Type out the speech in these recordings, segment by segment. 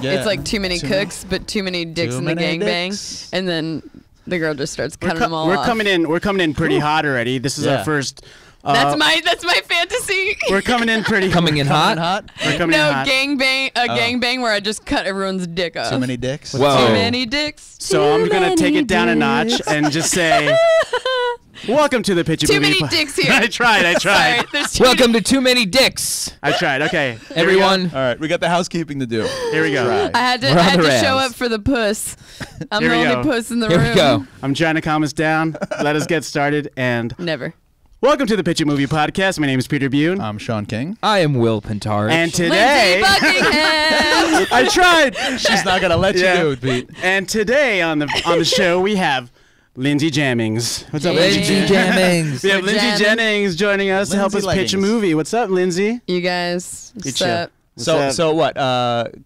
Yeah. It's like too many cooks, but too many dicks in the gangbang, and then the girl just starts cutting them all off. We're coming in pretty hot already. This is our first. That's my fantasy. We're coming in pretty. Coming in hot. We're coming in hot. Gangbang where I just cut everyone's dick off. Too many dicks. Whoa. Too many dicks. So I'm gonna take it down a notch and just say, welcome to the Pitchy Too Movie. many dicks here. I tried. Sorry, Welcome to Too Many Dicks. I tried. Okay, everyone. All right, we got the housekeeping to do. Here we go. I had to show up for the puss. I'm the only puss in the room. Here we go. I'm trying to calm us down. Let us get started and never. Welcome to the Pitchy Movie Podcast. My name is Peter Bune. I'm Sean King. I am Will Pintarch. And today, I tried. She's not gonna let you do it, Pete. And today on the show we have Lindsey Jenningz. What's up, Lindsey Jennings? We have Lindsey Jennings joining us to help us pitch a movie. What's up, Lindsey? You guys. What's up? So what?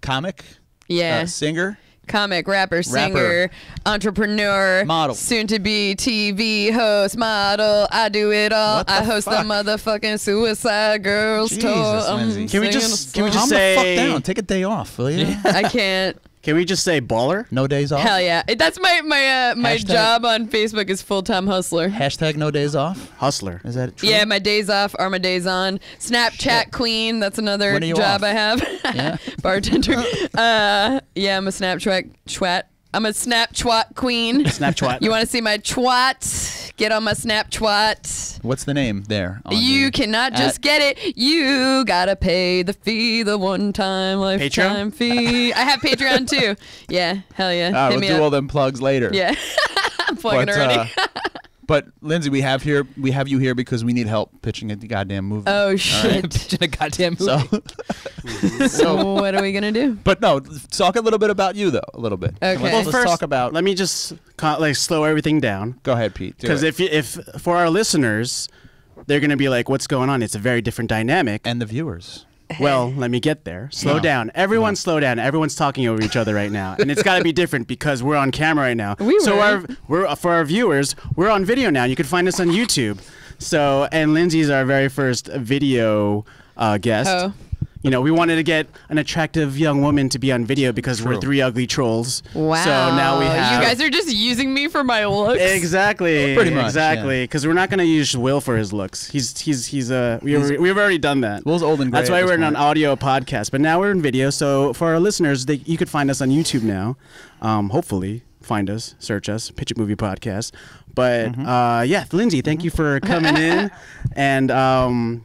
Comic? Yeah. Singer? Comic, rapper, singer, entrepreneur, model, soon-to-be TV host, model. I do it all. I host the motherfucking Suicide Girls tour. Can we just say? Calm the fuck down. Take a day off, will you? I can't. Can we just say baller? No days off? Hell yeah. That's my job on Facebook is full-time hustler. Hashtag no days off? Hustler. Is that true? Yeah, my days off are my days on. Snapchat queen. That's another job I have. Yeah. Bartender. Yeah, I'm a Snapchat twat. I'm a Snapchat queen. Snapchat. You want to see my twat? Get on my Snapchat. What's the name there? You cannot just get it. You gotta pay the fee, the one-time lifetime fee. I have Patreon too. Yeah, hell yeah. All right, we'll do all them plugs later. Yeah, I'm plugging already. But Lindsey, we have you here because we need help pitching a goddamn movie. Oh shit! Pitching a goddamn movie. So what are we gonna do? But no, talk a little bit about you though. A little bit. Okay. Well, let's first, talk about. Let me just slow everything down. Go ahead, Pete. Because if for our listeners, they're gonna be like, "What's going on?" It's a very different dynamic. And the viewers. Well, let me get there. Slow down. Everyone slow down. Everyone's talking over each other right now. And it's got to be different because we're on camera right now. For our viewers, we're on video now. You can find us on YouTube. So, and Lindsey's our very first video guest. Oh. You know, we wanted to get an attractive young woman to be on video because we're three ugly trolls. Wow. So now we have... You guys are just using me for my looks? Exactly. Pretty much. Exactly. Because we're not going to use Will for his looks. We've already done that. Will's old and gray. That's why we're in an audio podcast. But now we're in video. So for our listeners, you could find us on YouTube now. Hopefully. Find us, search us, Pitch It Movie Podcast. But yeah, Lindsey, thank you for coming in. And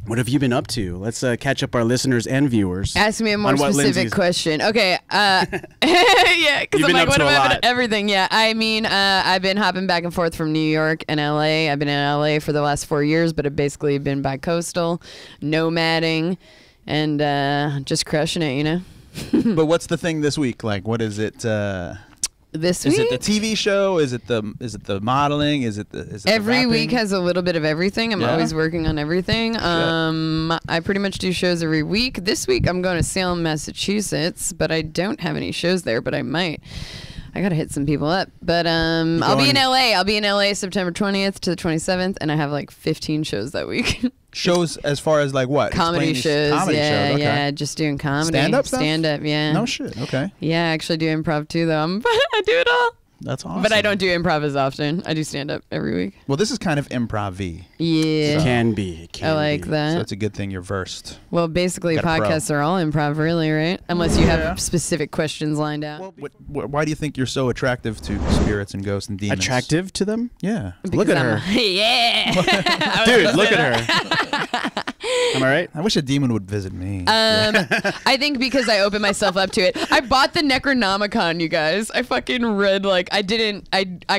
what have you been up to? Let's catch up our listeners and viewers. Ask me a more specific question. Okay. Yeah, because I'm like, what have I been? Everything. Yeah. I mean, I've been hopping back and forth from New York and LA. I've been in LA for the last 4 years, but I've basically been bi-coastal, nomading, and just crushing it, you know? But what's the thing this week? Like, what is it? This week? Is it the TV show? Is it the modeling? Is it every week has a little bit of everything. I'm always working on everything. I pretty much do shows every week. This week I'm going to Salem, Massachusetts, but I don't have any shows there, but I might. I gotta hit some people up, but I'll be in LA. I'll be in LA September 20th to the 27th, and I have like 15 shows that week. Shows as far as like what? Comedy shows. Comedy shows. Okay. Yeah, just doing comedy. Stand-up stuff? Stand-up, yeah. No shit. Okay. Yeah, I actually do improv too, though. I do it all. That's awesome. But I don't do improv as often. I do stand-up every week. Well, this is kind of improv-y. Yeah. So. Can be. I like that. So it's a good thing you're versed. Well, basically podcasts are all improv, really, right? Unless you have specific questions lined out. Well, why do you think you're so attractive to spirits and ghosts and demons? Attractive to them? Yeah. Look at her. Yeah. Dude, look at her. Am I right? I wish a demon would visit me. I think because I opened myself up to it. I bought the Necronomicon, you guys. I fucking read I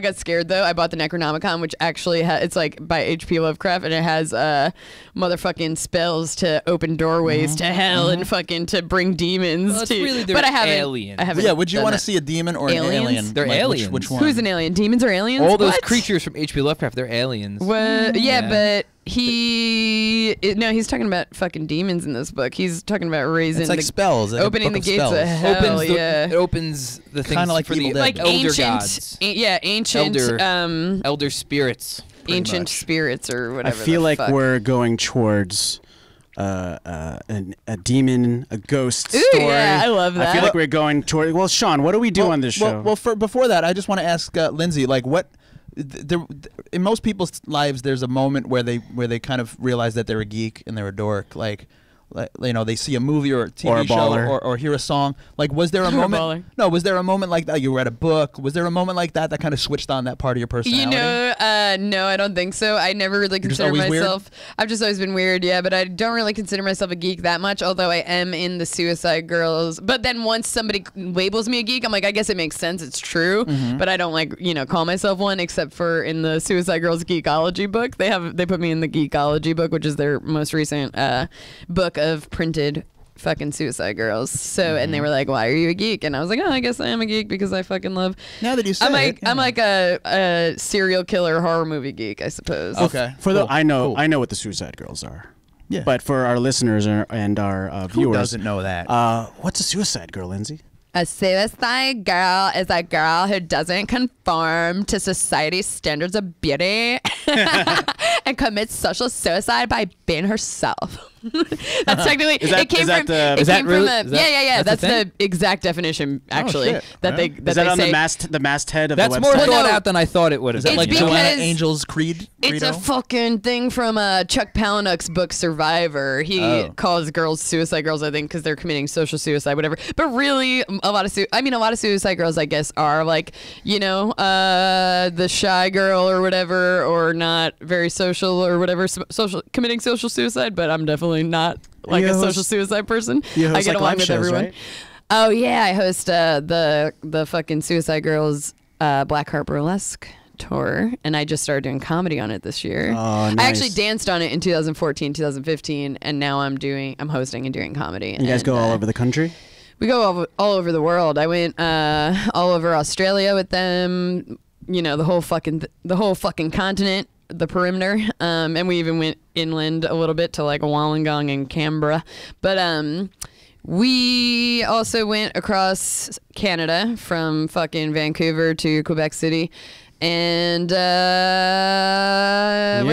got scared though. I bought the Necronomicon, which actually it's like by H.P. Lovecraft, and it has motherfucking spells to open doorways to hell and fucking to bring demons. Well, to. Really but I haven't. Aliens. I haven't. Yeah. Would you want to see a demon or an alien? They're aliens. Which one? Who's an alien? Demons or aliens? All those creatures from H.P. Lovecraft, they're aliens. What? Yeah, but he's talking about fucking demons in this book. He's talking about raising it's like spells, like opening the gates of hell. It opens the things kind of like for the like elder ancient gods. Ancient elder spirits. Ancient spirits or whatever. I feel like we're going towards a demon, a ghost Ooh, story. yeah, I love that. I feel like we're going toward. Well, Sean, what do we do on this show? Before that, I just want to ask Lindsey, like, what? In most people's lives, there's a moment where they kind of realize that they're a geek and they're a dork, like you know, they see a movie or a TV show or hear a song. Like, was there a moment? No, was there a moment like that? You read a book. Was there a moment like that that kind of switched on that part of your personality? You know, no, I don't think so. I never really consider myself. I've just always been weird, yeah, but I don't really consider myself a geek that much, although I am in the Suicide Girls. But then once somebody labels me a geek, I'm like, I guess it makes sense. It's true, but I don't, like, you know, call myself one, except for in the Suicide Girls Geekology book. They put me in the Geekology book, which is their most recent book of printed fucking Suicide Girls. So and they were like, why are you a geek? And I was like, oh, I guess I am a geek because I fucking love. Now that you say I'm like a serial killer horror movie geek, I suppose. Okay. I know what the Suicide Girls are. Yeah. But for our listeners and our viewers, who doesn't know that? What's a Suicide Girl, Lindsey? A suicide girl is a girl who doesn't conform to society's standards of beauty and commits social suicide by being herself. That's technically it came from that's the exact definition actually that they is that on say, the masthead of that's the website? more thought out than I thought it would have. Is that like Joanna Angel's creed? It's a fucking thing from Chuck Palahniuk's book Survivor. He calls girls suicide girls, I think, because they're committing social suicide, whatever. But really, a lot of suicide girls, I guess, are like, you know, the shy girl or whatever, or not very social or whatever, committing social suicide. But I'm definitely not like a social suicide person. I get along with everyone. Right? Oh yeah, I host the fucking Suicide Girls Black Heart Burlesque tour, and I just started doing comedy on it this year. Oh, nice. I actually danced on it in 2014, 2015, and now I'm hosting and doing comedy. You guys go all over the country? We go all over the world. I went all over Australia with them. You know, the whole fucking continent, the perimeter, and we even went inland a little bit to like Wollongong and Canberra. But we also went across Canada from fucking Vancouver to Quebec City. And where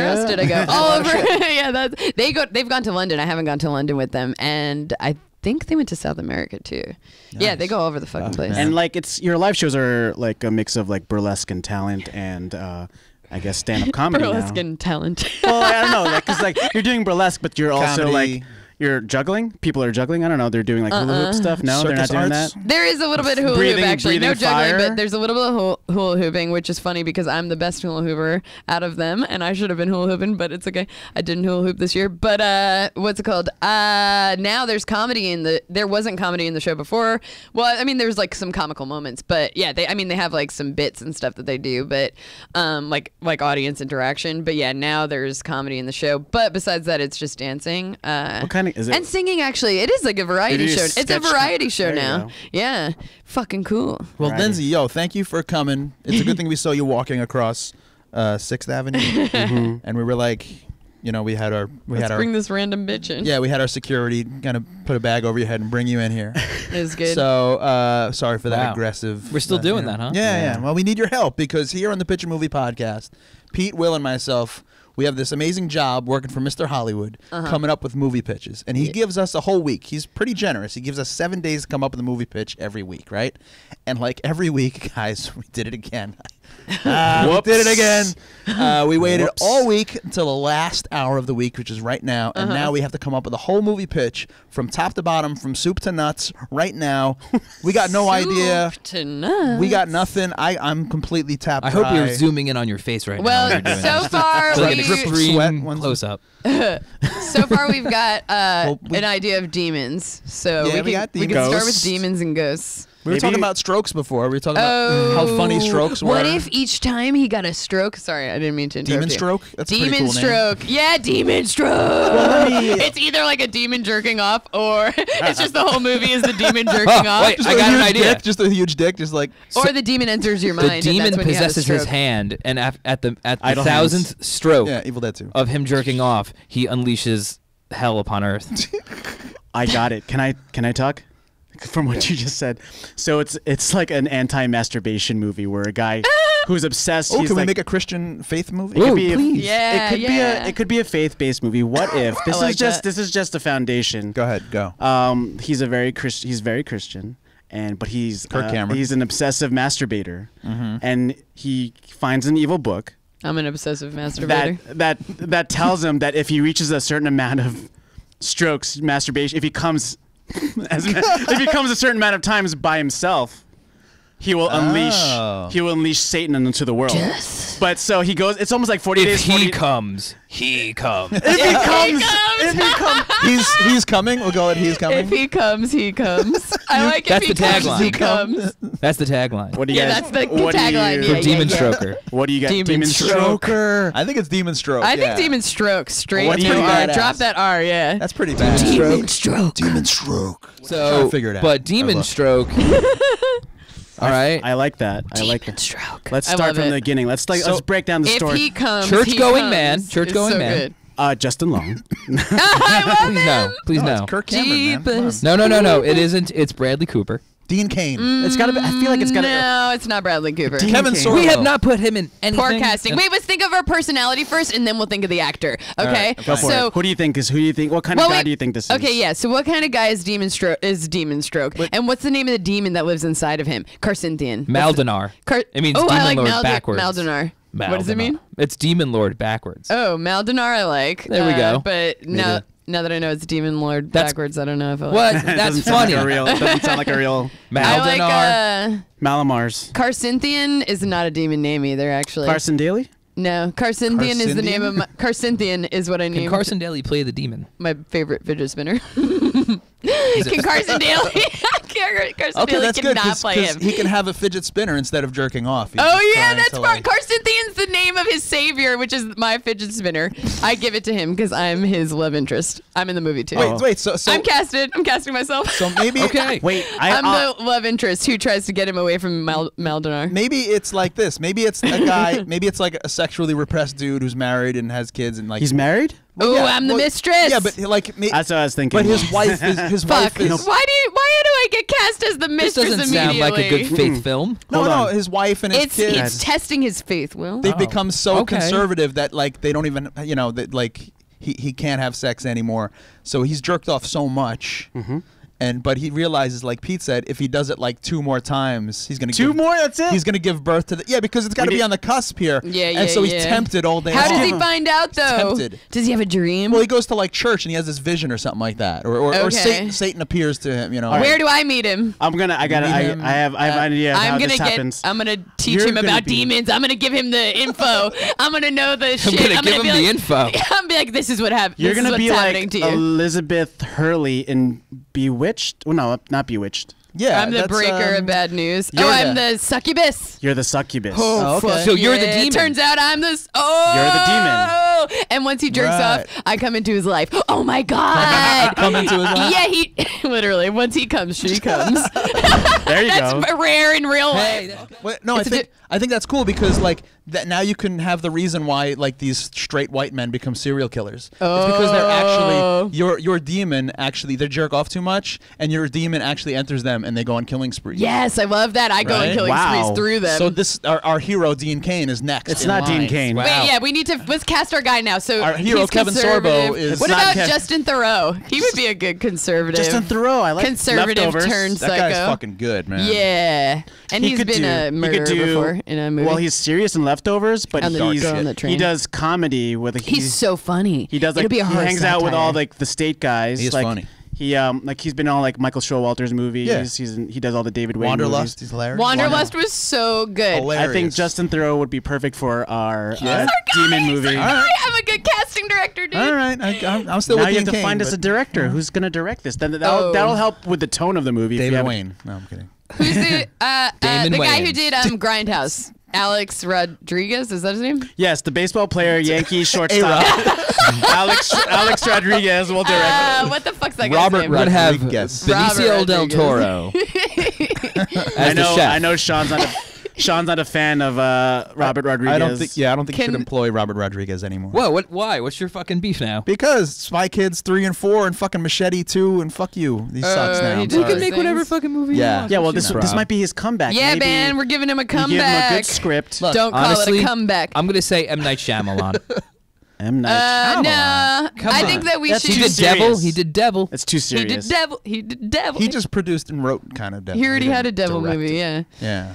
else did I go? All over. Yeah, they've gone to London. I haven't gone to London with them, and I think they went to South America too. Nice. Yeah, they go all over the fucking place. And like, your live shows are like a mix of like burlesque and talent and I guess stand-up comedy. Burlesque and talent. Well, I don't know, like, because like you're doing burlesque, but you're also like. You're juggling? People are juggling? I don't know. They're doing like hula hoop stuff? No, Circus they're not doing arts? that? There is a little bit of hula hoop, actually. No juggling, fire? but there's a little bit of hula hooping, which is funny because I'm the best hula hooper out of them, and I should have been hula hooping, but it's okay. I didn't hula hoop this year. But what's it called? Now there's comedy there wasn't comedy in the show before. Well, I mean, there's like some comical moments, but yeah, they have like some bits and stuff that they do, but like audience interaction. But yeah, now there's comedy in the show. But besides that, it's just dancing. What kind of is it? And singing. Actually, it is like a variety show. It's a variety show now. Yeah, fucking cool. Well, Lindsey, thank you for coming. It's a good thing we saw you walking across 6th Avenue, and we were like, you know, Let's bring this random bitch in. Yeah, we had our security kind of put a bag over your head and bring you in here. It was good. So sorry for that aggressive. We're still doing that, huh? Yeah. Well, we need your help because here on the Pitch a Movie podcast, Pete, Will, and myself. We have this amazing job working for Mr. Hollywood, coming up with movie pitches. And he gives us a whole week. He's pretty generous. He gives us 7 days to come up with a movie pitch every week, right? And like every week, guys, we did it again. We did it again. We waited all week until the last hour of the week, which is right now. And now we have to come up with a whole movie pitch from top to bottom, from soup to nuts, right now. We got no idea. Soup to nuts. We got nothing. I'm completely tapped I hope you're zooming in on your face right now. Well, so far, close up. So far, we've got an idea of demons. So we can start with demons and ghosts. We were talking about strokes before. We were talking about how funny strokes were. What if each time he got a stroke? Sorry, I didn't mean to interrupt you. Demon stroke? That's a pretty cool stroke. Name. Yeah, demon stroke. Well, it's either like a demon jerking off or it's just the whole movie is the demon jerking off. Wait, I got an idea. Just a huge dick, just like. Or the demon enters your mind. The demon possesses his hand, and at the 1000th stroke Evil Dead 2. of him jerking off, he unleashes hell upon earth. I got it. Can I talk? From what you just said, so it's like an anti-masturbation movie where a guy who's obsessed. Oh, He's can we like, make a Christian faith movie? it could be please. Yeah, it could be a faith-based movie. What if this like is just that. this is just a foundation? Go ahead, go. He's very Christian, but he's Kirk Cameron. he's an obsessive masturbator, and he finds an evil book I'm an obsessive masturbator. that tells him that if he reaches a certain amount of strokes, masturbation, if he comes a certain amount of times by himself, he will unleash Satan into the world. Yes. But so he goes. It's almost like 40 If days. he comes, he comes. He's coming. We'll go with he's coming. If he comes, he comes. I like That's if he the comes, tagline. he comes. That's the tagline. What do you Yeah, guys? that's the what do tagline, you- yeah, Demon yeah. Stroker. What do you got? Demon Stroker. I think it's Demon Stroke. I think yeah. Demon Stroke straight What do to you- R. badass. Drop that R, yeah. That's pretty bad. Demon Stroke. Demon Stroke. Trying So, to figure it out. but Demon Stroke. All right. I like that. I like that. Stroke. Let's I start love from it. the beginning. Let's break down the If story. he comes, Church-going he man. comes. Church-going It's so man. good. Justin Long. I love Please him. no. Please No, no. it's Kirk Cameron, man. Come on. No. It isn't. It's Bradley Cooper. Dean Cain. It's gotta be. I feel like it's gotta. No, it's not Bradley Cooper. Kevin Cain. Sorbo. We have not put him in anything. Poor casting. Wait, let's think of our personality first, and then we'll think of the actor. Okay. right, Go for so it. Who do you think is? Who do you think? What kind of guy do you think this is? Okay, yeah. So what kind of guy is Demon Stroke? And what's the name of the demon that lives inside of him? Carcinthian. Maldinar. It means I Demon like Lord backwards. Maldinar. What does it mean? It's Demon Lord backwards. Oh, Maldinar I like. There we go. But now that I know it's Demon Lord backwards, I don't know if I like What? it. That's Doesn't sound funny. like a real. Doesn't sound like a real. I like Maldinar. Malamars. Carcinthian is not a demon name either, actually. Carson Daly. No, Carcinthian is the name of my, Carcinthian is what I Can named Carson Daly play the demon? my favorite fidget spinner. Can Carson Daly? Carson Okay, Daly that's good cannot play him. he can have a fidget spinner instead of jerking off. He's Oh just yeah, trying that's to, part. like- Carcinthian's the name of his savior, which is my fidget spinner. I give it to him because I'm his love interest. I'm in the movie too. Wait. So I'm casted. I'm casting myself. So maybe Okay. Wait, I'm the love interest who tries to get him away from Maldinar. Maybe it's like this. Maybe it's a guy. Maybe it's like a sexually repressed dude who's married and has kids and like. he's married. Oh, yeah, I'm the mistress. Yeah, but like. That's what I was thinking. But his wife is. His Fuck. wife is. Why do I get cast as the This mistress doesn't sound like a good faith film. No, Hold on. his wife and his kids. It's testing his faith, Will. They've become so okay. conservative that like they don't even that like he can't have sex anymore. So he's jerked off so much. But he realizes, like Pete said, if he does it like 2 more times, he's gonna Two more. That's it. He's gonna give birth to because it's got to be on the cusp here. Yeah, And so he's yeah. tempted all day How long. does he find out though? tempted. Does he have a dream? Well, he goes to like church and he has this vision or something like that, or Okay. Satan appears to him. Where do I meet him? I have an idea of how this happens. I'm gonna teach You're him gonna about be- demons. I'm gonna give him the info. I'm gonna know the shit. gonna give him be the like, info. I'm gonna be like, this is what happened. You're This is gonna what's be happening like to you. Elizabeth Hurley in Bewitched. Well, no, not Bewitched. Yeah, I'm the that's, breaker of bad news. you're I'm the succubus. You're the succubus. Oh, okay. fuck So you're the yeah. demon. Turns out I'm this. Oh, You're the demon. And once he jerks Right. off, I come into his life. Oh my god. Come into his life? Yeah, he literally. Once he comes, she comes. There you go. That's rare in real life. Hey, Wait, no, It's a I think that's cool because like that now you can have the reason why like these straight white men become serial killers. It's because they're actually your demon actually they jerk off too much and your demon actually enters them and they go on killing sprees. Yes, I love that. I go Right? on killing Wow. sprees through them. So this our hero Dean Cain is next. It's in not line. Dean Cain. Wow. Wait, yeah, we need to let's cast our guy now. So Our hero, he's Kevin conservative. Sorbo, is- What It's not about Kev- Justin Theroux? He would be a good conservative. Justin Theroux. I like Conservative Leftovers. turned That guy's psycho. fucking good, man. Yeah, and He he's could been do- a he could murderer do- before in a movie. Well, he's serious in Leftovers, but On the he's Girl on the Train. he does comedy with. he's so funny. He does like It'll be a he hard hangs out with satire. all like the state guys. He is like, funny. He like he's been on like Michael Showalter's movies. Yeah. He does all the David Wayne Wanderlust, movies. he's hilarious. Wanderlust was so good. Hilarious. I think Justin Theroux would be perfect for our Yeah. demon movie. I'm a good casting director, dude. All right, I'm still Now with you Dean have to Cain, find us a but director who's gonna direct this. Then Oh. that'll help with the tone of the movie. if you David have- Wayne. No, I'm kidding. Who's the Damon the guy who Wayans. did Grindhouse? Alex Rodriguez, is that his name? Yes, the baseball player, Yankee shortstop, Alex Rodriguez will direct. What the fuck's that Robert guy's We're name? gonna have Rodriguez. Benicio Robert del Rodriguez. Toro as the chef. I know Sean's not. Sean's not a fan of Robert Rodriguez. I don't think you should employ Robert Rodriguez anymore. Whoa, why? What's your fucking beef now? Because Spy Kids 3 and 4 and fucking Machete 2 and fuck you. These sucks now. he I'm did sorry. good Make whatever fucking movie. Yeah. Yeah, well, this might be his comeback. Yeah, Maybe man, we're giving him a you give him a comeback. good script. Look, Don't call honestly, it a comeback. I'm gonna say M. Night Shyamalan. M. Night Shyamalan. No, Come I on. think that we That's should. He too did Devil. serious. He did Devil. It's too He serious. did devil. He did devil. He just produced and wrote kind of devil. He already had a didn't devil direct movie. it. Yeah, Yeah.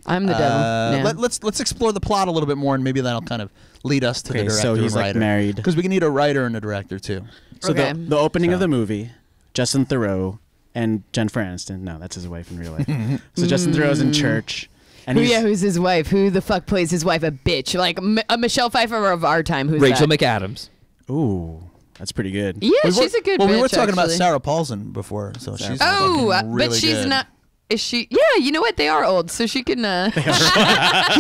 I'm the devil. Yeah. Let's explore the plot a little bit more, and maybe that'll kind of lead us to the Okay, director so he's and like writer. married. Because we can need a writer and a director too. So Okay. the opening of the movie, Justin Theroux and Jennifer Aniston. No, that's his wife in real life. So Justin Theroux's in church. And Who's his wife? Who the fuck plays his wife? A bitch, like a Michelle Pfeiffer of our time. Who's Rachel that? McAdams. Ooh, that's pretty good. Yeah, she's a good. Well, bitch, we were talking about actually. Sarah Paulson before, so she's Oh, fucking really but she's good. not. Is she? Yeah, you know what? They are old, so she can. He's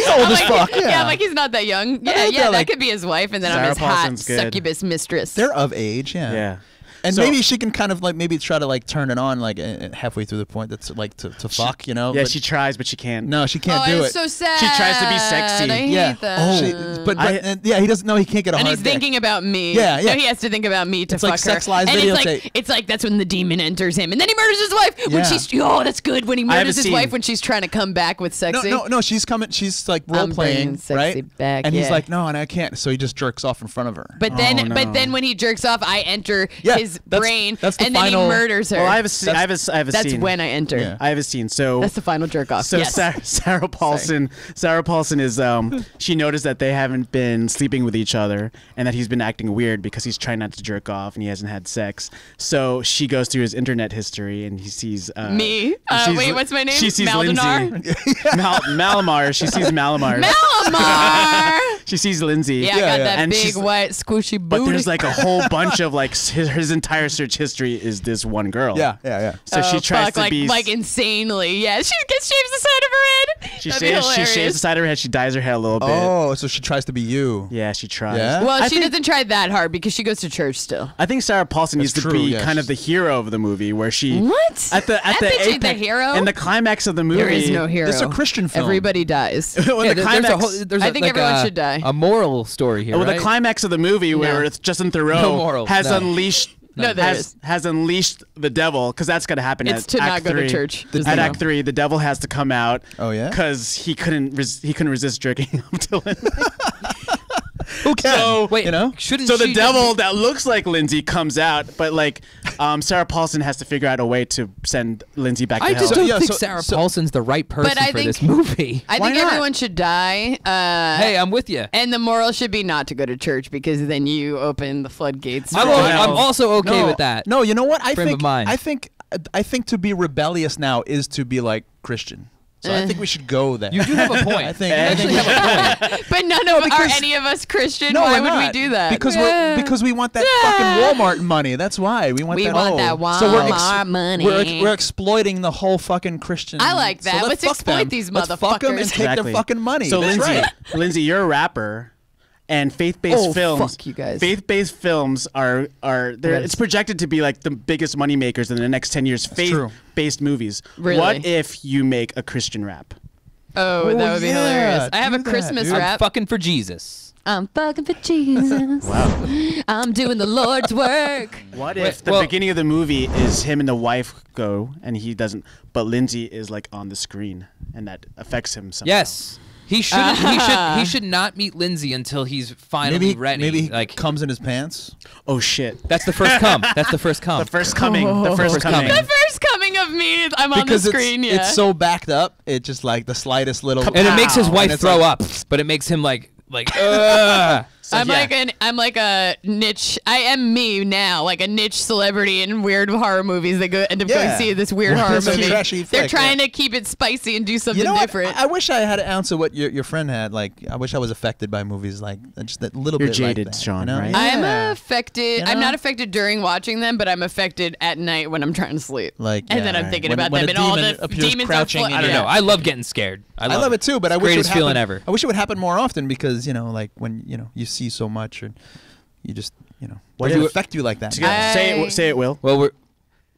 old as fuck. Yeah, I'm like he's not that young. Yeah, they're that like- could be his wife, and then Sarah I'm his hot Paulson's good. succubus mistress. they're of age. Yeah. Yeah. And So- maybe she can kind of like maybe try to like turn it on like halfway through the point that's like to fuck, you know? Yeah, But she tries, but she can't. no, she can't do it's it. so sad. She tries to be sexy. I hate yeah. that. But yeah, he doesn't know he can't get a and hard he's dick. thinking about me. Yeah, yeah. No, he has to think about me to It's fuck like her. sex lies and videotape. it's like that's when the demon enters him, and then he murders his wife. When Yeah. she's that's good when he I have murders a his scene. wife when she's trying to come back with sexy. No, she's coming. She's like role I'm bringing playing, sexy right? back, and he's yeah. like, no, and I can't. So he just jerks off in front of her. But then, Oh, no. but then when he jerks off, I enter Yeah, his that's- brain, that's the and then he final- murders her. Well, I have a scene. I have a That's scene. when I enter. Yeah. I have a scene. So That's the final jerk off. So yes. Sarah Paulson is she noticed that they haven't been sleeping with each other and that he's been acting weird because he's trying not to jerk off and he hasn't had sex. So she goes through his internet history and he sees Me? she sees Wait, what's my name? She sees Maldinar? Lindsay. Malamar. She sees Malamar. Malamar. She sees Lindsay. Yeah, I got that And big she's- white squishy booty. But there's like a whole bunch of like his entire search history is this one girl. yeah. So she tries fuck, to be like insanely. Yeah, she gets shaves the side of her head. She That'd be shaves hilarious. the side of her head. She dyes her hair a little bit. Oh, so she tries to be you. Yeah, she tries. Yeah? Well, I she think- doesn't try that hard because she goes to church still. I think Sarah Paulson needs to true, be yes. kind of the hero of the movie, where she What? at the That bitch ain't the apex- hero? in the climax of the movie. There is no hero. This is a Christian film. Everybody dies. When the there's climax, a whole, there's I a, think like everyone should die. A moral story here, well, right? the climax of the movie where No. Justin No Theroux morals, has no. unleashed. No, there has, is. has unleashed the devil because that's gonna happen It's at to not Act go to 3. church. At Is the Act no. 3, the devil has to come out. Oh, yeah? Because he couldn't resist jerking up to Lindsay. Who can? So- Wait, you know? shouldn't So the she devil that looks like Lindsay comes out, but like Sarah Paulson has to figure out a way to send Lindsay back to I hell. just don't yeah, think so- Sarah so- Paulson's the right person But I for think- this movie. I Why think not? everyone should die. Hey, I'm with you. And the moral should be not to go to church because then you open the floodgates. I'm, for- I'm also okay No, with that. No, you know what? I Frame think of mind. I think to be rebellious now is to be like Christian. So I think we should go there. You do have a point. I think. You actually have a point. But none of are any of us Christian. No, Why we're would we not. do that? Because we want that fucking Walmart money. That's why we want We that. want that Walmart money. We're exploiting the whole fucking Christian. I like that. So let's fuck exploit them. these Let's fuck them and motherfuckers. take Exactly. their fucking money. So That's Lindsay, right. Lindsay, you're a rapper, and faith-based Oh, films. fuck you guys. Faith-based films are it's projected to be like the biggest money makers in the next 10 years. true. Faith-based movies. Really? What if you make a Christian rap? Oh, that would be yeah, hilarious. I have a do that, Christmas dude. I'm rap. fucking for Jesus. I'm fucking for Jesus. Wow. I'm doing the Lord's work. What Wait, if the well- beginning of the movie is him and the wife go and he doesn't, but Lindsay is like on the screen and that affects him somehow? Yes. He should. He should not meet Lindsay until he's finally ready. Maybe he like comes in his pants. Oh shit. that's the first come. That's the first come. The first coming. The first coming. The first coming of me, I'm on the Because screen. Yeah. it's so backed up. It just like the slightest little. and it makes his And wife it's throw like- up, but it makes him like. Ugh. So, I'm yeah. like a niche. I am me now, like a niche celebrity in weird horror movies. They end up going Yeah. to see this weird horror It's a movie. trashy They're flick, trying yeah. to keep it spicy and do something You know what? different. I wish I had an ounce of what your friend had. Like, I wish I was affected by movies like just that little You're bit. jaded, like that, Sean, you know? right? Yeah. I'm affected. You I'm know? not affected during watching them, but I'm affected at night when I'm trying to sleep. Like, and yeah, then I'm right. thinking When- about when them a and all demon the appears demons crouching are in I don't Yeah. know. I love getting scared. I love it too, but I wish greatest it would feeling happen, ever. I wish it would happen more often because like when you see so much and you just What does it if- affect you like that? Say it, Will. Well, we're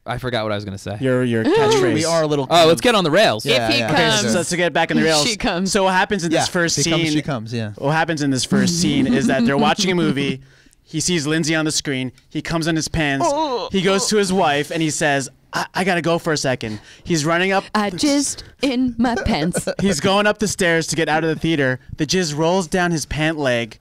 I forgot what I was gonna say. Your catchphrase. We are a little. Oh, let's get on the rails. If he comes, so to get back on the rails. She comes. So what happens in this first scene? She comes. Yeah. What happens in this first scene is that they're watching a movie. He sees Lindsey on the screen. He comes in his pants. He goes to his wife and he says, I gotta go for a second. He's running up. I jizzed in my pants. He's going up the stairs to get out of the theater. The jizz rolls down his pant leg,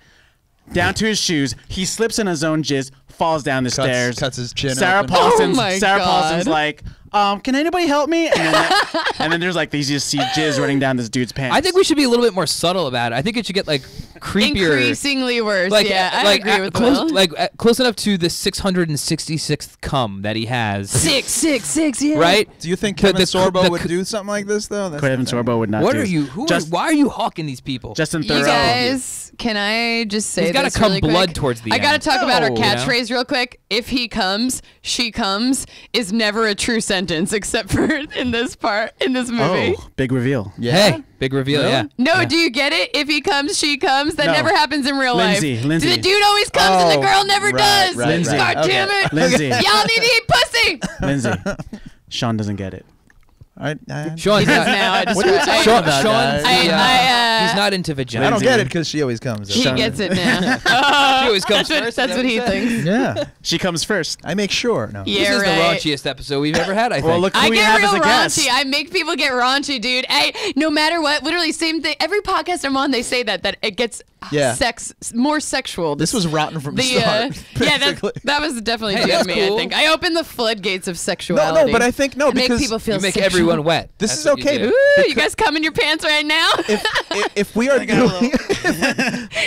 down to his shoes. He slips in his own jizz, falls down the stairs. Cuts his chin Sarah open. Paulsen's like, can anybody help me? And then there's like these just see jizz running down this dude's pants. I think we should be a little bit more subtle about it. I think it should get like creepier, increasingly worse. Like, yeah, I agree with close, Will. close enough to the 666th cum that he has. 666, yeah. Right? Do you think Kevin Sorbo would do something like this though? Kevin Sorbo would not. What do. are you? Why are you hawking these people? Justin Theroux. You guys, can I just say He's got to this come really blood quick? towards the I end. got to talk about our No. catchphrase real quick. If he comes, she comes is never a true sentence except for in this part in this movie. Oh, big reveal. Yeah. Hey, big reveal. Really? Yeah. No, Yeah. do you get it? If he comes, she comes. That No. never happens in real Lindsey, life. Lindsey. The dude always comes and the girl never right, does. right, Lindsey. God right. damn Okay. it. Lindsey. Y'all need to eat pussy. Lindsey. Sean doesn't get it. Sean's He does now. I just What are you I- talking Sean, about, Sean's guys? he's not into vagina. I don't Lindsey. get it because she always comes. He Sean. gets it now. She always comes That's first. what he thinks. Yeah. She comes first. I make sure. No. Yeah, This is right. the raunchiest episode we've ever had, I think. Well, look who I we get have real as a guest. raunchy. I make people get raunchy, dude. No matter what, literally same thing. Every podcast I'm on, they say that it gets Yeah. more sexual. This was rotten from the the start. yeah, basically. that was definitely Hey, due to that's me. cool. I think I opened the floodgates of sexuality. No, but I think make because people feel You make sexual. everyone wet. This That's is what you okay. do. Ooh, you guys come in your pants right now? if we are doing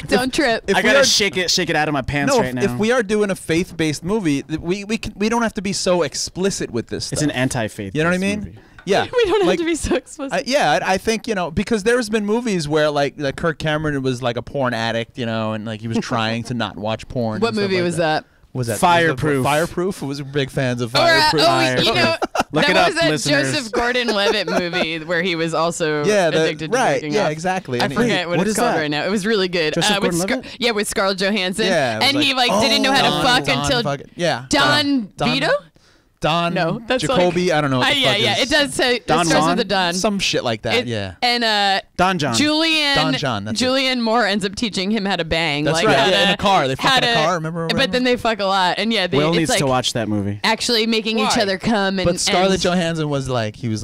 Don't trip. I we gotta are- shake it out of my pants right now. if we are doing a faith-based movie, we don't have to be so explicit with this stuff. It's an anti-faith. You know what I mean? movie. Yeah. We don't have Like, to be so explicit. I think because there's been movies where like Kirk Cameron was like a porn addict, and like he was trying to not watch porn. What and stuff movie like was that? Was that Fireproof. Fireproof. Was big fans of Or, Fireproof. you know, Look that it up, was that listeners. Joseph Gordon-Levitt movie where he was also Yeah, addicted to right. jerking Yeah, off. exactly. I And he- forget what what it's is called that? right now. It was really good. Joseph With Gordon-Levitt? with Scarlett Johansson. Yeah, it was and he didn't know how to fuck until Don Vito? Don. No, that's Jacoby. like, I don't know. What the fuck yeah. is. It does say Don it starts Juan? with a Don. Some shit like that. Yeah. And Don John. Don John, that's it. Julianne Moore ends up teaching him how to bang. That's like right. how Yeah, in to- a car. They fuck how in a to- car. Remember? But then they fuck a lot, and yeah, Will it's needs like to watch that movie. actually making each Why? other come. And But Scarlett and, Johansson was like, was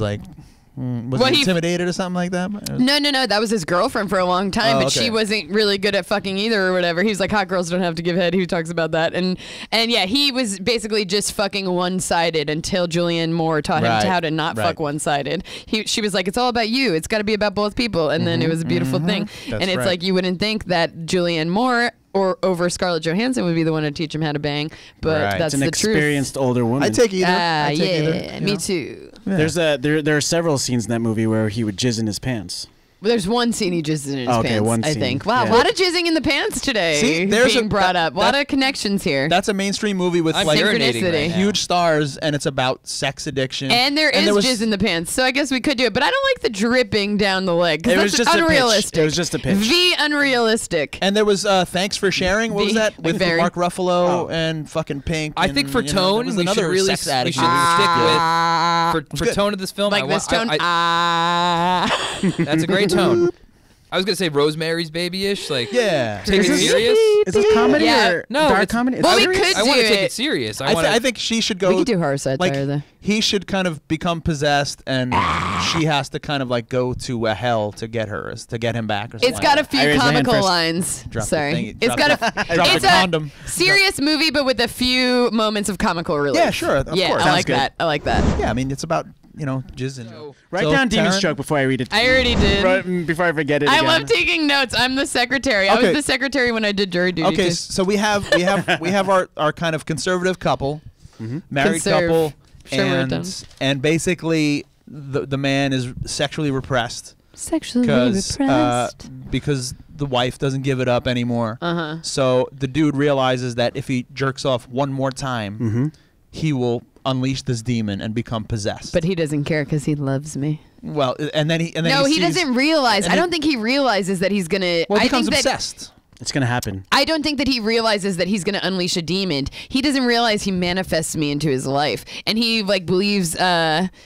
Well, he he- intimidated or something like that? No. That was his girlfriend for a long time, Oh, but okay. she wasn't really good at fucking either or whatever. He was like, hot girls don't have to give head. He talks about that. And yeah, he was basically just fucking one-sided until Julianne Moore taught him Right, how to not right. fuck one-sided. She was like, it's all about you. It's got to be about both people. And then it was a beautiful thing. That's and it's right. like, you wouldn't think that Julianne Moore or over Scarlett Johansson would be the one to teach him how to bang, but Right. that's It's an the truth. experienced older woman. I take either. Ah, I take either, yeah, you me know? too. Yeah. There are several scenes in that movie where he would jizz in his pants. Well, there's one scene he jizzes in his Okay, pants, one I scene. think. Wow, Yeah. a lot of jizzing in the pants today See, there's being a- brought that- up. A lot that- of connections here. That's a mainstream movie with I'm like urinating right Synchronicity. now. huge stars, and it's about sex addiction. and there is was- jizz in the pants, so I guess we could do it. But I don't like the dripping down the leg. 'Cause It was that's just a pitch. unrealistic. It was just a pitch. Unrealistic. And there was Thanks for Sharing. What was that? With Very- Mark Ruffalo Oh. and fucking Pink. I and, think for you know, there tone, was we another should really sex addict. stick with for good. tone of this film. Like I this want- tone. That's a great tone. I was gonna say Rosemary's Baby-ish, like Yeah. take Is it this- serious. Is it comedy Yeah. or No, dark it's- comedy? It's Well, we serious? could I want to do take it. it serious. I think she should go. We could do horror satire, though. He should kind of become possessed, and she has to kind of like go to a hell to get him back. Or something It's got a like that. few I raised my hand comical first. lines. Drop the Sorry. thing- It's drop got the- drop it's the a condom. serious movie, but with a few moments of comical relief. Yeah, sure, of yeah, course. I Sounds like good. that. I like that. Yeah, I mean it's about jizzing. Write So, down Demon Taryn? Stroke before I read it. I already did. Before I forget it I again. love taking notes. I'm the secretary. I Okay. was the secretary when I did jury duty. Okay, too. so we have our kind of conservative couple, married Conserve. couple, Sure, we're done. and basically the man is sexually repressed Sexually because repressed. because the wife doesn't give it up anymore. Uh-huh. So the dude realizes that if he jerks off one more time, he will unleash this demon and become possessed. But he doesn't care because he loves me. well, and then he No, he sees- doesn't realize. and I he- don't think he realizes that he's gonna. Well, I he becomes think that obsessed. It's gonna happen. I don't think that he realizes that he's going to unleash a demon. He doesn't realize he manifests me into his life, and he like believes.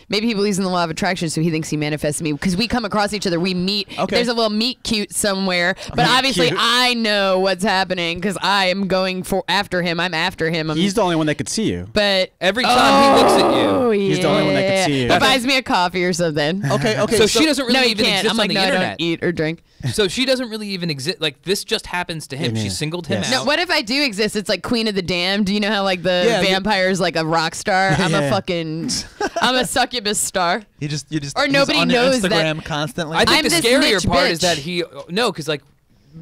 Maybe he believes in the law of attraction, so he thinks he manifests me because we come across each other. We meet. Okay. There's a little meet cute somewhere, but obviously I know what's happening because I am going after him. I'm after him. He's the only one that could see you. But every time he looks at you, he's the only one that could see you. He buys me a coffee or something. Okay. So she doesn't really No, he even can't. exist I'm like, on the no, I internet. don't eat or drink. So she doesn't really even exist. Like this just happens to him. Yeah. She singled him Yes. out. No, what if I do exist? It's like Queen of the Damned. You know how like the vampire's like a rock star? I'm a fucking, I'm a succubus star. You just Or nobody on knows Instagram that- constantly. I think I'm the this scarier rich part is bitch. that because like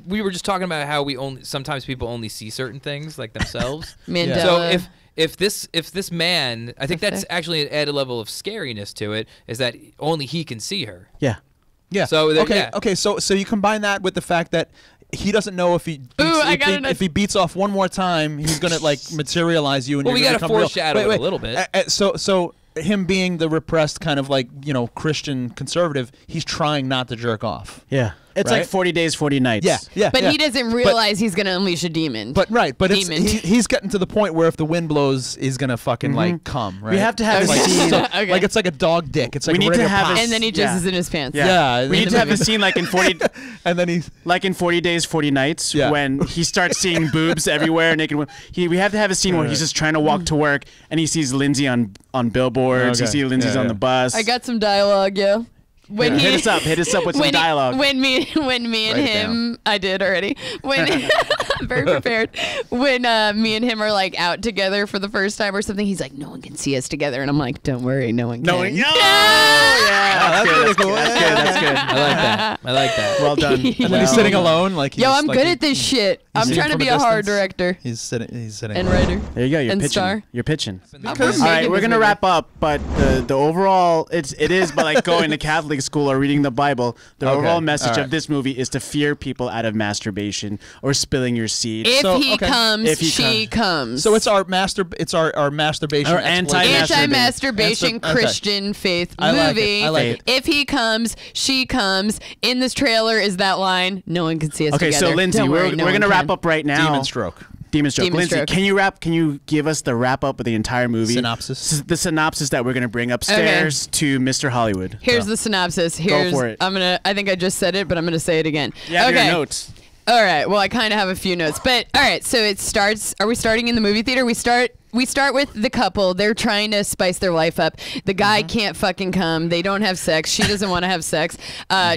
we were just talking about how sometimes people only see certain things like themselves. Mandela. So if this man, I think that's actually an added level of scariness to it, is that only he can see her. Yeah. Yeah. So okay. So you combine that with the fact that he doesn't know if he if he beats off one more time, he's gonna like materialize you. And Well, you're we gonna gotta become foreshadow real. it a little bit. So him being the repressed kind of like Christian conservative, he's trying not to jerk off. Yeah. It's Right? like 40 days, 40 nights. Yeah. But he doesn't realize he's going to unleash a demon. But it's, Demon. he's getting to the point where if the wind blows, he's gonna fucking like come. Right. We have to have a like, scene. Okay. like it's like a dog dick. It's like We need ready to have pop. a and then he jizzes in his pants. Yeah. We need to have a scene like in 40, and then he's like in 40 days, 40 nights, Yeah. when he starts seeing boobs everywhere, naked women. We have to have a scene where he's just trying to walk to work and he sees Lindsey on billboards. Okay. He sees Lindsey's on the bus. I got some dialogue, yo. When Hit us up with some dialogue. When me and Write it him, I did already. When I'm very prepared. When me and him are like out together for the first time or something, he's like, "No one can see us together," and I'm like, "Don't worry, no one can." Yeah, that's really cool. That's good. I like that. Well done. And then he's sitting alone, like Yo, I'm good at this shit. I'm sitting trying to from be a a horror distance. director He's sitting and alone. writer. There you go. You're And pitching. star. You're pitching. Because- All right, we're gonna wrap up, but the overall it is, but like going to Catholic school or reading the Bible, the Okay, overall message all right. of this movie is to fear people out of masturbation or spilling your seed. If So, he okay. comes, If he she comes. So it's our masturbation. Or exploitation. Anti-masturbation Okay. Christian faith I like it. movie. I like it. If he comes, she comes. In this trailer is that line. No one can see us Okay, together. so Lindsey, Don't worry, no we're one gonna wrap can. up right now. Demon stroke. Demon stroke. Demon Lindsey, stroke. can you give us the wrap up of the entire movie? Synopsis. The synopsis that we're gonna bring upstairs to Mr. Hollywood. Here's the synopsis. Here's, for it. I think I just said it, but I'm gonna say it again. You have okay. your notes. All right. Well, I kind of have a few notes, but all right. So it starts. Are we starting in the movie theater? We start with the couple. They're trying to spice their life up. The guy can't fucking come. They don't have sex. She doesn't want to have sex.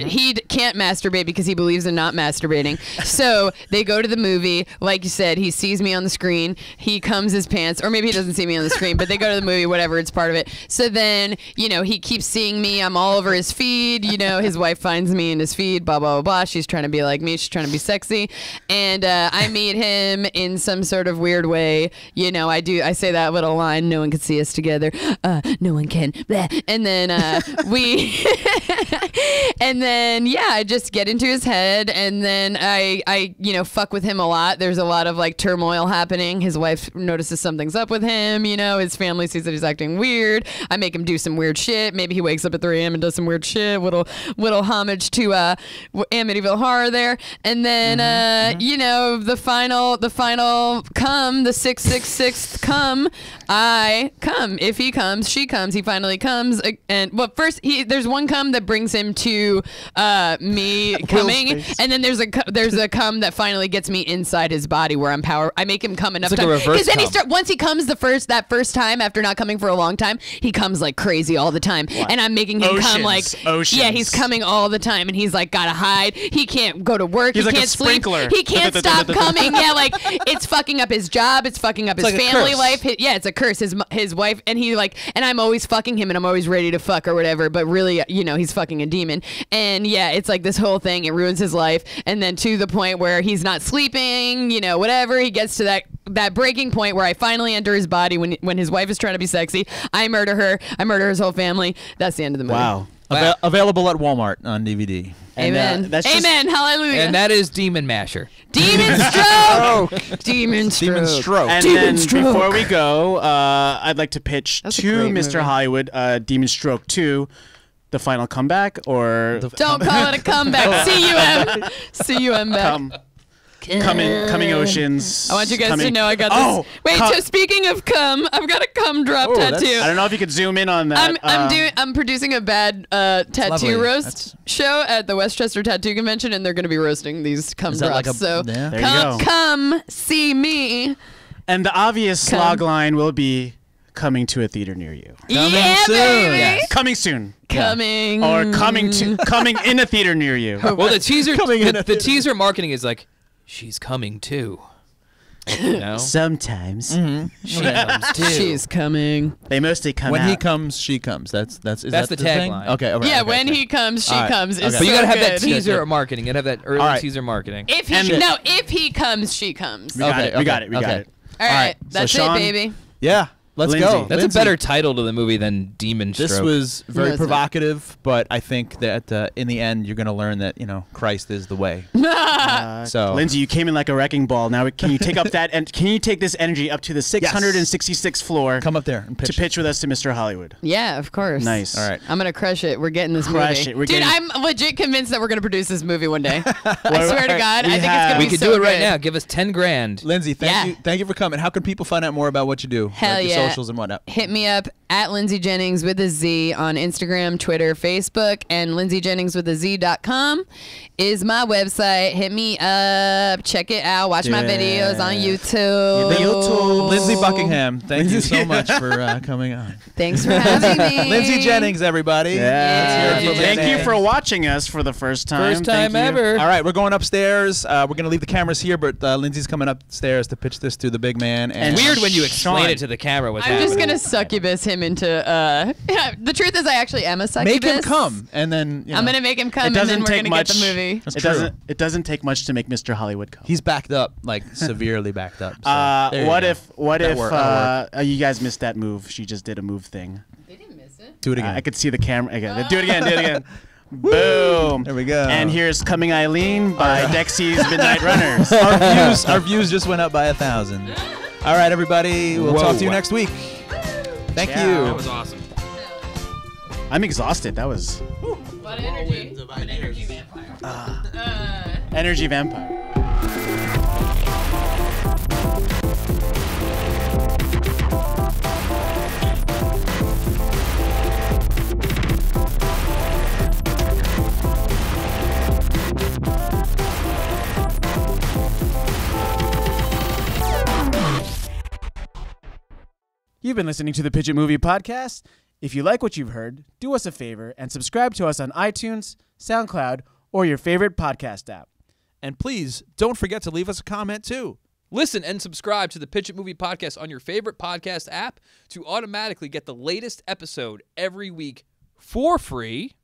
He can't masturbate because he believes in not masturbating. So they go to the movie. Like you said, he sees me on the screen. He comes his pants, or maybe he doesn't see me on the screen, but they go to the movie, whatever, it's part of it. So then, he keeps seeing me. I'm all over his feed. His wife finds me in his feed, blah, blah, blah, blah. She's trying to be like me. She's trying to be sexy. And I meet him in some sort of weird way. I say that little line, no one can see us together. No one can. Blah. And then I just get into his head, and then I fuck with him a lot. There's a lot of like turmoil happening. His wife notices something's up with him. His family sees that he's acting weird. I make him do some weird shit. Maybe he wakes up at 3 a.m. and does some weird shit. Little homage to Amityville Horror there. And then the final come, the 666th come, I come. If he comes, she comes. He finally comes. And first there's one come that brings him to me coming, and then there's a come that finally gets me inside his body where I make him come enough It's like a time. reverse Then cum. once he comes that first time after not coming for a long time, he comes like crazy all the time, and I'm making him come like Oceans. he's coming all the time, and he's like gotta hide. He can't go to work. He's he like a can't sleep. sprinkler. He can't stop coming. Yeah, like it's fucking up his job. It's fucking up his like a family curse. life. It's a curse. His wife, and and I'm always fucking him, and I'm always ready to fuck or whatever. But really, he's fucking a demon. And yeah, it's like this whole thing. It ruins his life, and then to the point where he's not sleeping. Whatever. He gets to that breaking point where I finally enter his body when his wife is trying to be sexy. I murder her. I murder his whole family. That's the end of the movie. Wow. Available at Walmart on DVD. Amen. And, that's just- Amen. Hallelujah. And that is Demon Masher. Demon stroke. Demon stroke. Demon stroke. And Demon then Stroke. before we go, I'd like to pitch That's a to great Mr. movie. Hollywood, Demon Stroke 2, the final comeback, or Don't call it a comeback. C-U-M. C-U-M back. come. coming oceans. I want you guys to know I got this. Wait, so speaking of cum, I've got a cum drop tattoo. I don't know if you could zoom in on that. I'm producing a bad tattoo roast show at the Westchester Tattoo Convention, and they're going to be roasting these cum drops. So come see me. And the obvious slog line will be coming to a theater near you. Coming soon. Baby. Yes. Coming soon. Coming. Or coming in a theater near you. Well, the teaser the teaser marketing is like, she's coming too. You know? Sometimes she comes too. She's coming. They mostly come when out. he comes, she comes. That's the tagline. Okay. All right, yeah, okay, when he comes, she comes. But you gotta have that teaser marketing. You gotta have that early teaser marketing. If he comes, she comes. We got it. We got it. All right, that's it, baby. Yeah. Let's go. That's a better title to the movie than Demon Stroke. This was very provocative, but I think that in the end, you're going to learn that Christ is the way. So, Lindsey, you came in like a wrecking ball. Now, can you take up that and can you take this energy up to the 666th floor? Come up there and pitch with us to Mr. Hollywood. Yeah, of course. Nice. All right, I'm gonna crush it. We're getting this movie. Dude, I'm legit convinced that we're gonna produce this movie one day. I swear to God, I think it's gonna be so good. We could do it right now. Give us 10 grand. Lindsey, thank you for coming. How can people find out more about what you do? Hell your socials and whatnot. Hit me up at Lindsey Jennings with a Z on Instagram, Twitter, Facebook, and lindseyjenningswithaz.com is my website. Hit me up, check it out, watch my videos on YouTube. Lindsey Buckingham, thank you so much for coming on. Thanks for having me. Lindsey Jennings, everybody. Thank you for watching us for the first time. First time ever. All right, we're going upstairs. We're going to leave the cameras here, but Lindsey's coming upstairs to pitch this to the big man. And weird when you explain it to the camera what's happening. I'm just going to succubus him into the truth is I actually am a succubus. Make him come, and then I'm gonna make him come, and then we're gonna get the movie. It doesn't take much to make Mr. Hollywood come. He's backed up, like severely backed up. So what if you guys missed that move? She just did a move thing. They didn't miss it. Do it again. I could see the camera. Okay, do it again. Do it again. Boom. There we go. And here's Coming Eileen by Dexy's Midnight Runners. Our views just went up by 1,000. All right, everybody. We'll talk to you next week. Thank you. That was awesome. I'm exhausted. That was... What energy? An energy vampire. Energy vampire. You've been listening to the Pitch It Movie Podcast. If you like what you've heard, do us a favor and subscribe to us on iTunes, SoundCloud, or your favorite podcast app. And please, don't forget to leave us a comment, too. Listen and subscribe to the Pitch It Movie Podcast on your favorite podcast app to automatically get the latest episode every week for free.